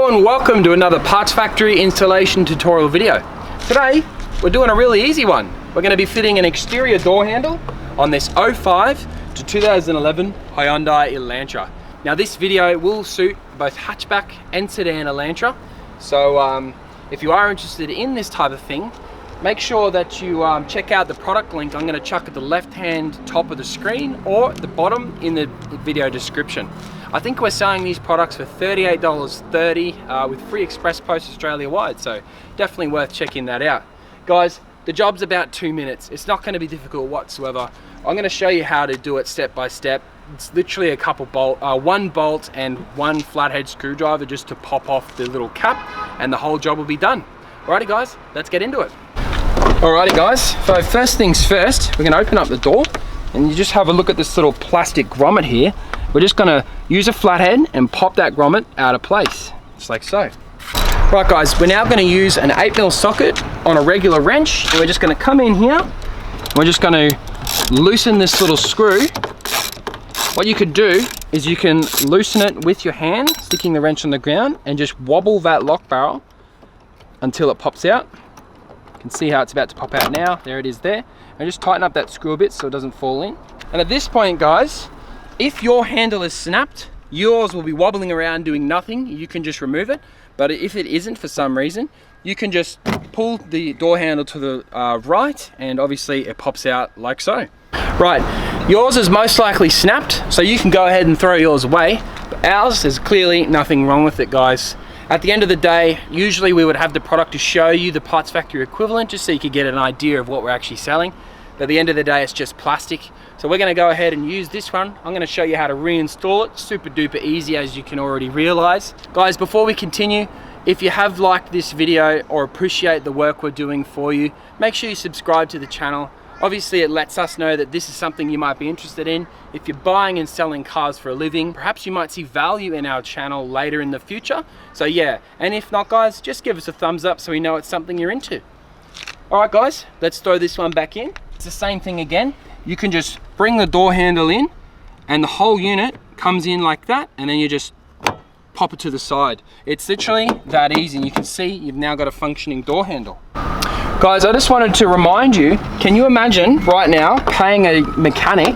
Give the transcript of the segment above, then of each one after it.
Hello and welcome to another Parts Factory installation tutorial video. Today we're doing a really easy one. We're going to be fitting an exterior door handle on this 05 to 2011 Hyundai Elantra. Now this video will suit both hatchback and sedan Elantra, so if you are interested in this type of thing, make sure that you check out the product link I'm going to chuck at the left hand top of the screen or at the bottom in the video description. I think we're selling these products for $38.30 with free express post Australia wide, so definitely worth checking that out. Guys, the job's about 2 minutes. It's not going to be difficult whatsoever. I'm going to show you how to do it step by step. It's literally a couple one bolt and one flathead screwdriver just to pop off the little cap, and the whole job will be done. Alrighty guys, let's get into it. Alrighty guys, so first things first, we're going to open up the door and you just have a look at this little plastic grommet here. We're just going to use a flathead and pop that grommet out of place, just like so. Right guys, we're now going to use an 8mm socket on a regular wrench, and we're just going to come in here. We're just going to loosen this little screw. What you could do is you can loosen it with your hand, sticking the wrench on the ground, and just wobble that lock barrel until it pops out. You can see how it's about to pop out now. There it is there. And just tighten up that screw a bit so it doesn't fall in. And at this point guys, if your handle is snapped, yours will be wobbling around doing nothing. You can just remove it. But if it isn't for some reason, you can just pull the door handle to the right, and obviously it pops out like so. Right, yours is most likely snapped, so you can go ahead and throw yours away. But ours, there's clearly nothing wrong with it guys. At the end of the day, usually we would have the product to show you the Parts Factory equivalent, just so you could get an idea of what we're actually selling. But at the end of the day, it's just plastic. So we're going to go ahead and use this one. I'm going to show you how to reinstall it. Super duper easy, as you can already realize. Guys, before we continue, if you have liked this video or appreciate the work we're doing for you, make sure you subscribe to the channel. Obviously it lets us know that this is something you might be interested in. If you're buying and selling cars for a living, perhaps you might see value in our channel later in the future. So yeah, and if not guys, just give us a thumbs up so we know it's something you're into. Alright guys, let's throw this one back in. It's the same thing again. You can just bring the door handle in and the whole unit comes in like that, and then you just pop it to the side. It's literally that easy, and you can see you've now got a functioning door handle. Guys, I just wanted to remind you, can you imagine right now paying a mechanic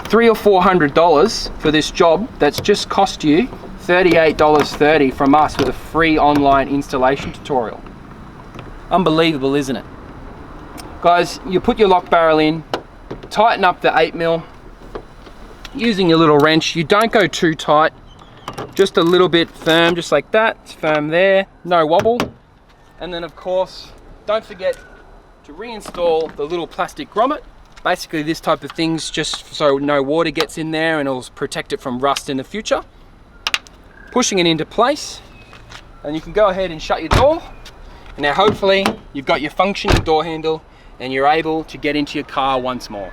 $300 or $400 for this job that's just cost you $38.30 from us with a free online installation tutorial? Unbelievable, isn't it? Guys, you put your lock barrel in, tighten up the 8mm using your little wrench. You don't go too tight, just a little bit firm, just like that. It's firm there, no wobble. And then of course, don't forget to reinstall the little plastic grommet. Basically this type of thing's just so no water gets in there and it'll protect it from rust in the future. Pushing it into place, and you can go ahead and shut your door. And now hopefully you've got your functioning door handle and you're able to get into your car once more.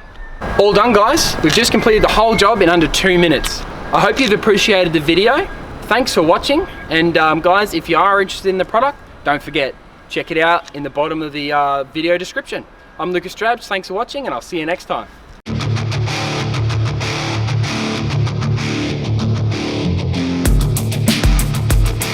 All done guys, we've just completed the whole job in under 2 minutes. I hope you've appreciated the video. Thanks for watching, and guys, if you are interested in the product, don't forget, check it out in the bottom of the video description. I'm Lucas Drabs, thanks for watching, and I'll see you next time.